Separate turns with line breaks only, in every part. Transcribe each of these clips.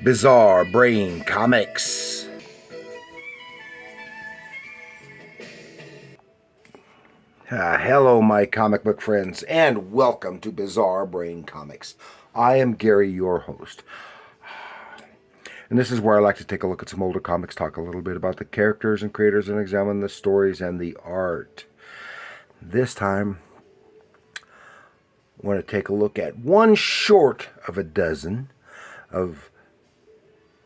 Bizarre Brain Comics. Hello, my comic book friends, and welcome to Bizarre Brain Comics. I am Gary, your host. And this is where I like to take a look at some older comics, talk a little bit about the characters and creators, and examine the stories and the art. This time, I want to take a look at one short of a dozen of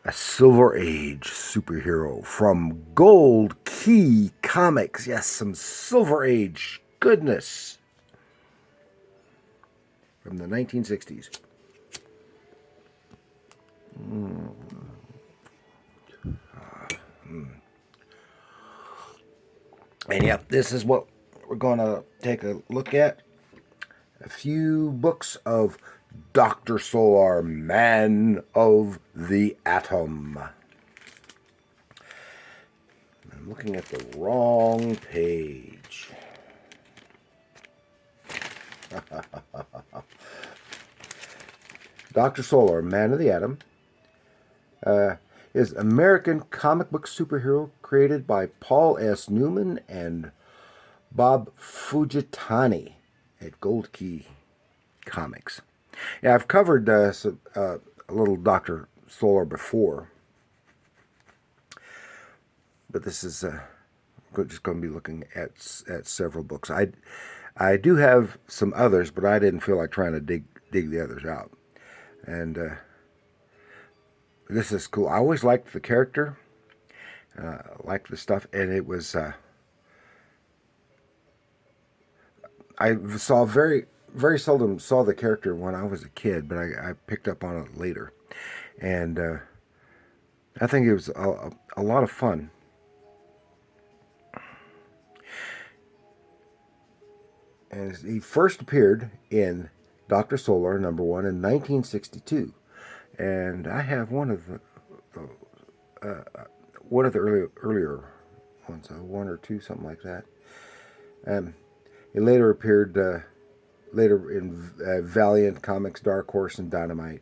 a Silver Age superhero from Gold Key Comics. Yes, some Silver Age goodness from the 1960s. And yep, this is what we're going to take a look at. A few books of Dr. Solar, Man of the Atom. I'm looking at the wrong page. Dr. Solar, Man of the Atom, is American comic book superhero created by Paul S. Newman and Bob Fujitani at Gold Key Comics. Yeah, I've covered a little Dr. Solar before, but this is just going to be looking at several books. I do have some others, but I didn't feel like trying to dig the others out. And this is cool. I always liked the character, liked the stuff, and it was. I saw very seldom saw the character when I was a kid, but I picked up on it later, and I think it was a lot of fun. And he first appeared in Dr. Solar #1 in 1962, and I have one of the earlier ones, one or two, something like that. He later appeared in Valiant Comics, Dark Horse, and Dynamite.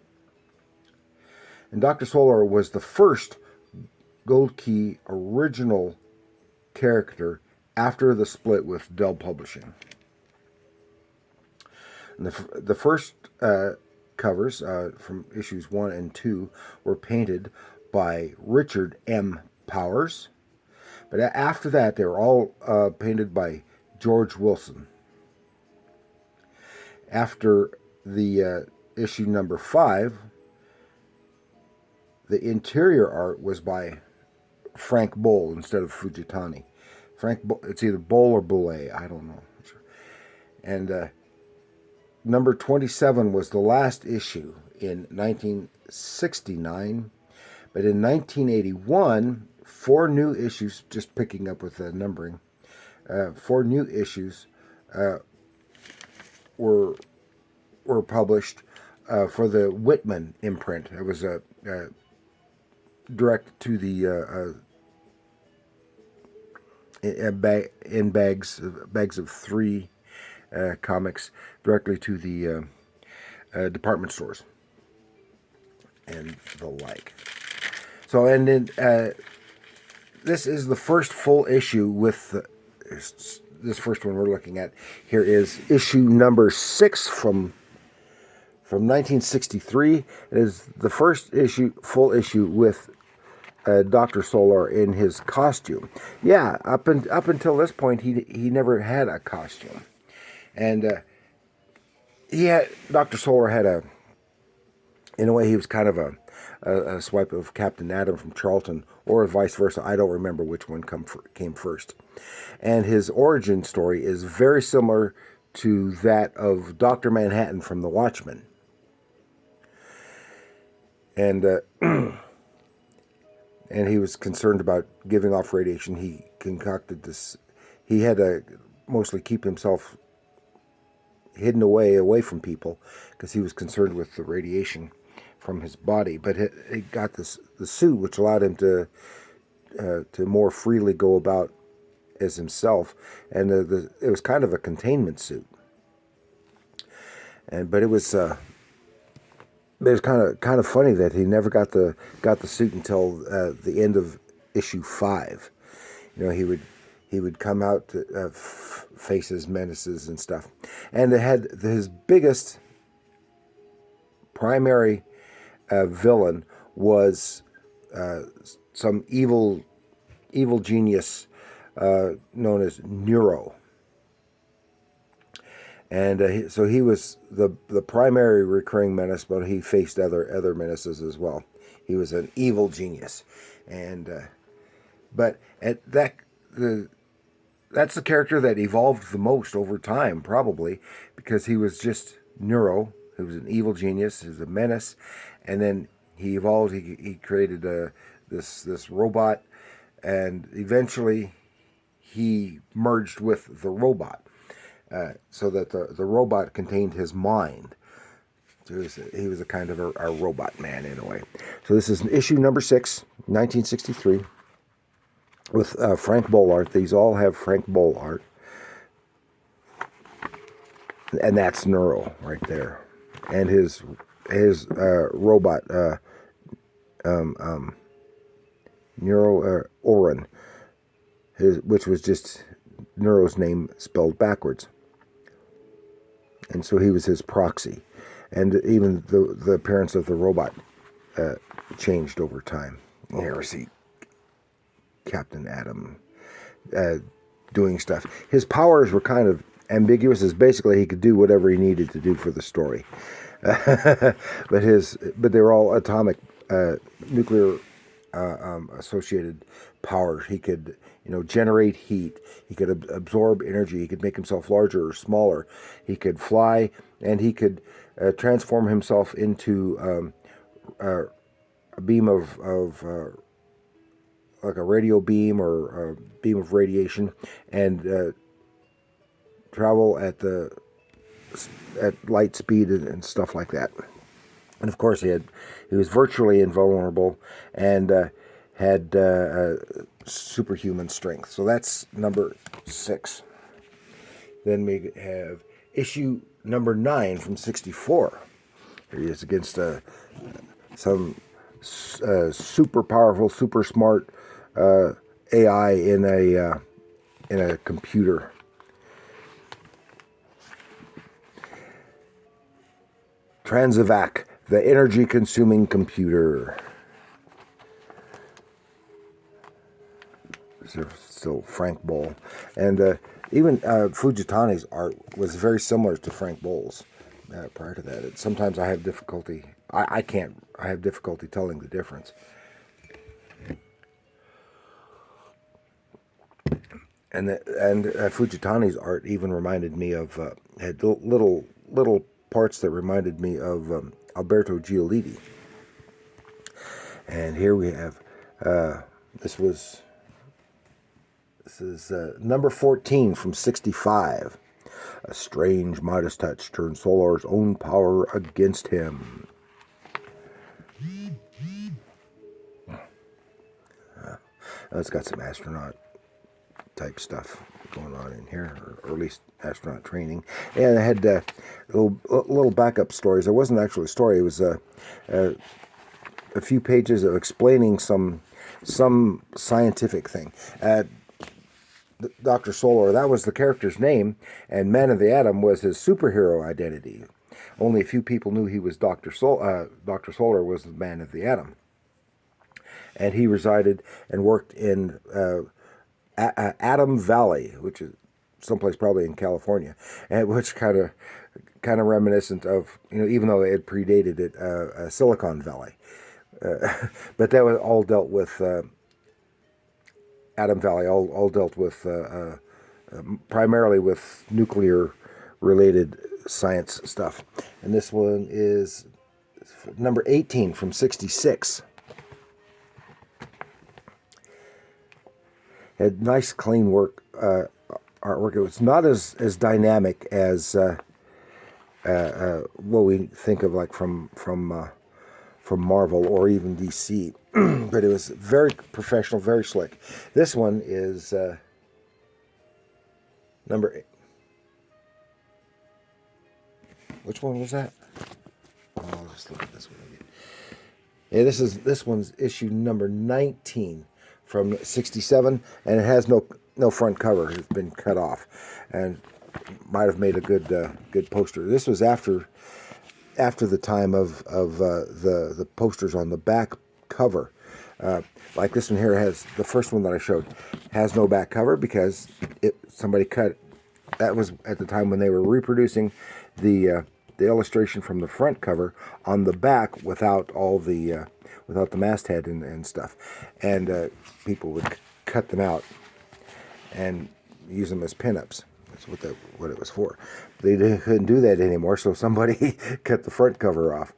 And Dr. Solar was the first Gold Key original character after the split with Dell Publishing. And the first covers from issues 1 and 2 were painted by Richard M. Powers. But after that, they were all painted by George Wilson. After the issue number 5, the interior art was by Frank Boyle instead of Fujitani. It's either Boyle or Boyle, I don't know. And number 27 was the last issue in 1969. But in 1981, 4 new issues, just picking up with the numbering, 4 new issues were published for the Whitman imprint. It was direct to the in bags of 3 comics directly to the department stores and the like. So, and then this is the first full issue with this first one we're looking at here is issue number 6 from 1963. It is the first full issue with Dr. Solar in his costume. Yeah, up until this point, he never had a costume, and Dr. Solar had in a way, he was kind of a swipe of Captain Atom from Charlton, or vice versa. I don't remember which one came first. And his origin story is very similar to that of Dr. Manhattan from The Watchmen. And and he was concerned about giving off radiation. He concocted this. He had to mostly keep himself hidden away from people because he was concerned with the radiation from his body. But he got the suit, which allowed him to more freely go about as himself, and it was kind of a containment suit. But it was But it's kind of funny that he never got the suit until the end of issue 5. You know, he would come out to face his menaces and stuff, and it had his biggest primary villain was some evil genius known as Neuro. And so he was the primary recurring menace, but he faced other menaces as well. He was an evil genius, and but at that's the character that evolved the most over time, probably because he was just Neuro. He was an evil genius. He was a menace, and then he evolved. He created this robot, and eventually he merged with the robot. So that the robot contained his mind. So he was a kind of a robot man in a way. So this is issue number 6, 1963, with Frank Boyle art. These all have Frank Boyle art. And that's Neuro right there. And his robot, Neuro Orin, which was just Neuro's name spelled backwards. And so he was his proxy. And even the appearance of the robot changed over time. Here we see Captain Atom doing stuff. His powers were kind of ambiguous, as basically he could do whatever he needed to do for the story. but they were all atomic, nuclear associated powers. He could, generate heat. He could absorb energy. He could make himself larger or smaller. He could fly, and he could transform himself into a beam of like a radio beam or a beam of radiation, and travel at light speed and stuff like that. And of course, he was virtually invulnerable and had superhuman strength. So that's number 6. Then we have issue number 9 from 64. Here he is against some super powerful, super smart AI in a computer. Transivac, the energy-consuming computer. So Frank Boyle, and even Fujitani's art was very similar to Frank Boyle's. Prior to that, sometimes I have difficulty. I have difficulty telling the difference. And Fujitani's art even reminded me of had little parts that reminded me of Alberto Giolitti. And here we have this is number 14 from 65. A strange Midas touch turned Solar's own power against him. It's got some astronaut type stuff going on in here, or at least astronaut training. And I had little backup stories. It wasn't actually a story. It was a few pages of explaining some scientific thing. Dr. Solar, that was the character's name, and Man of the Atom was his superhero identity. Only a few people knew he was Dr. Solar. Dr. Solar was the Man of the Atom. And he resided and worked in Atom Valley, which is someplace probably in California, and which kind of reminiscent of, even though it predated it, Silicon Valley. But that was all dealt with. Atom Valley all dealt with primarily with nuclear-related science stuff. And this one is number 18 from 66. Had nice, clean artwork. It was not as dynamic as what we think of like from Marvel or even DC. But it was very professional, very slick. This one is number 8. Which one was that? Just look at this one again. Yeah, this one's issue number 19 from 67, and it has no front cover. It's been cut off, and might have made a good poster. This was after the time of the posters on the back cover. Like this one here has, the first one that I showed has no back cover because somebody cut. That was at the time when they were reproducing the illustration from the front cover on the back without all the without the masthead and stuff, and people would cut them out and use them as pinups. That's what it was for. They couldn't do that anymore, so somebody cut the front cover off.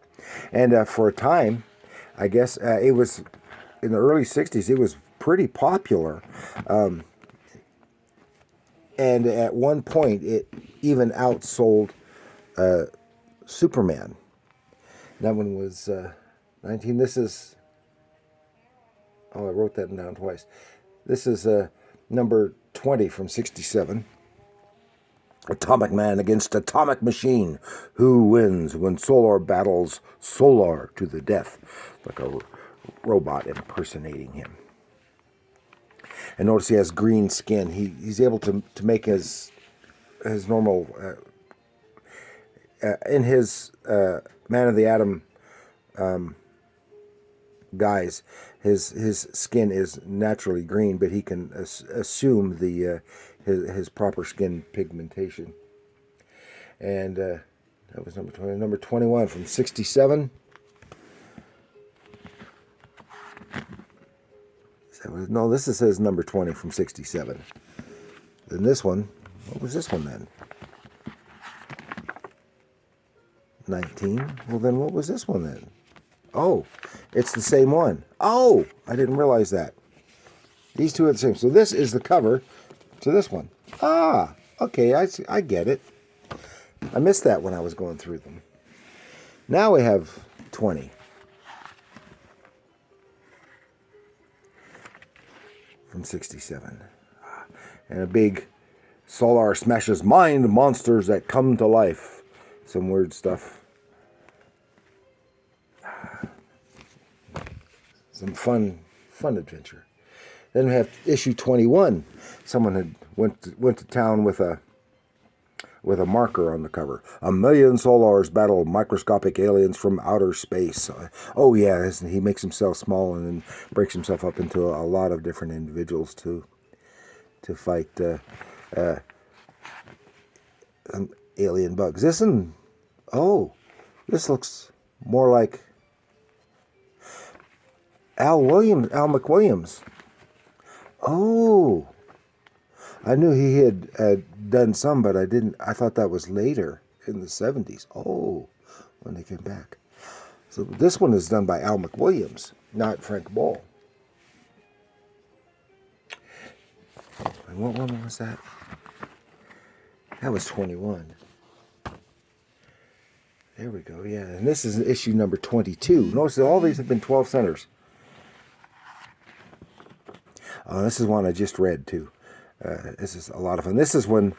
And for a time, I guess it was in the early '60s. It was pretty popular, and at one point, it even outsold Superman. That one was 19. This is, oh, I wrote that down twice. This is number 20 from 67. Atomic Man against Atomic Machine. Who wins when Solar battles Solar to the death? Like a robot impersonating him. And notice he has green skin. He's able to make his normal in his Man of the Atom guise. His skin is naturally green, but he can assume his proper skin pigmentation. And that was number 20. Number 21 from 67. No, this says number 20 from 67. Then this one, what was this one then? 19. Well, then what was this one then? Oh, it's the same one. Oh, I didn't realize that. These two are the same. So this is the cover to this one. Ah, okay, I get it. I missed that when I was going through them. Now we have 20. From 67. And a big Solar smashes mind monsters that come to life. Some weird stuff. Some fun adventure. Then we have issue 21. Someone had went to town with a marker on the cover. 1,000,000 Solars battle microscopic aliens from outer space. Oh yeah, he makes himself small and then breaks himself up into a lot of different individuals to fight alien bugs. This looks more like Al McWilliams. Oh, I knew he had done some, but I thought that was later in the 70s. Oh, when they came back. So this one is done by Al McWilliams, not Frank Boyle. And what one was that? That was 21. There we go, yeah. And this is issue number 22. Notice that all these have been 12 centers. This is one I just read, too. This is a lot of fun. This is when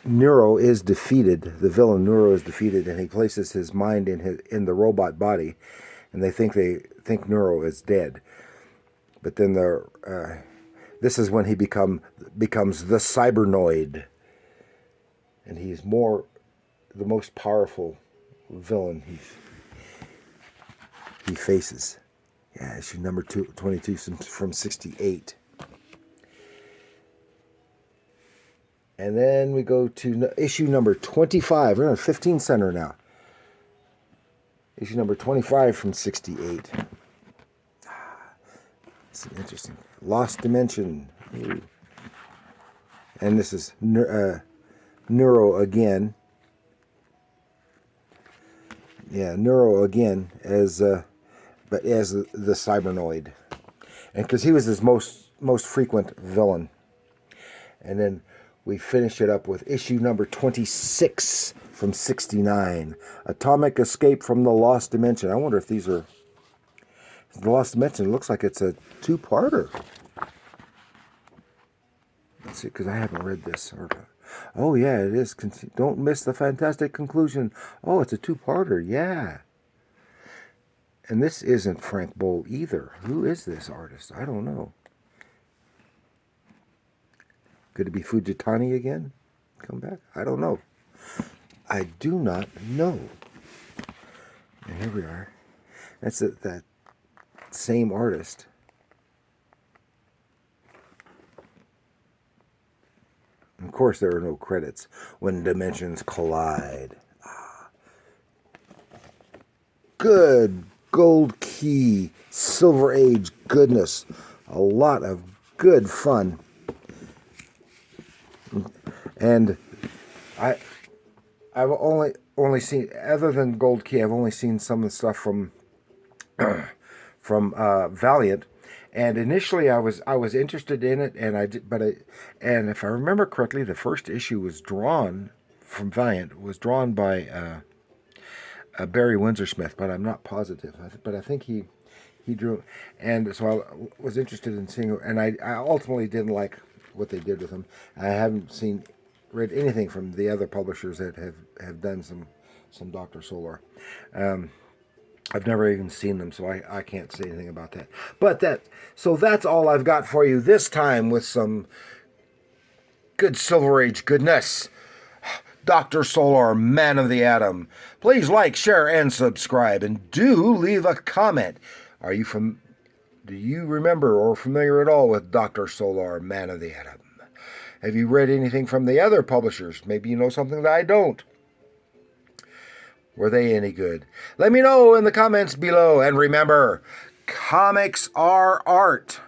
Nero is defeated. The villain Nero is defeated, and he places his mind in the robot body, and they think Nero is dead. But then this is when he becomes the Cybernoid, and he's the most powerful villain he faces. Yeah, issue number 22 from 68. And then we go to issue number 25. We're on a 15 center now. Issue number 25 from 68. It's interesting. Lost Dimension. Ooh. And this is Neuro again. Yeah, Neuro again but as the Cybernoid. And because he was his most frequent villain. And then we finish it up with issue number 26 from 69. Atomic Escape from the Lost Dimension. I wonder if these are... The Lost Dimension looks like it's a two-parter. Let's see, because I haven't read this. Oh, yeah, it is. Don't miss the fantastic conclusion. Oh, it's a two-parter. Yeah. And this isn't Frank Boyle either. Who is this artist? I don't know. Could it be Fujitani again? Come back? I don't know. I do not know. And here we are. That's that same artist. Of course, there are no credits when dimensions collide. Good gold key, Silver Age goodness. A lot of good fun. And I've only seen, other than Gold Key, I've only seen some of the stuff from Valiant. And initially, I was interested in it, and and if I remember correctly, the first issue was drawn from Valiant was drawn by Barry Windsor-Smith, but I'm not positive. But I think he drew, and so I was interested in seeing. And I ultimately didn't like what they did with him. I haven't read anything from the other publishers that have done some Dr. Solar. I've never even seen them, so I can't say anything about that. But that's all I've got for you this time with some good Silver Age goodness. Dr. Solar, Man of the Atom. Please like, share, and subscribe, and do leave a comment. Do you remember or familiar at all with Dr. Solar, Man of the Atom? Have you read anything from the other publishers? Maybe you know something that I don't. Were they any good? Let me know in the comments below. And remember, comics are art.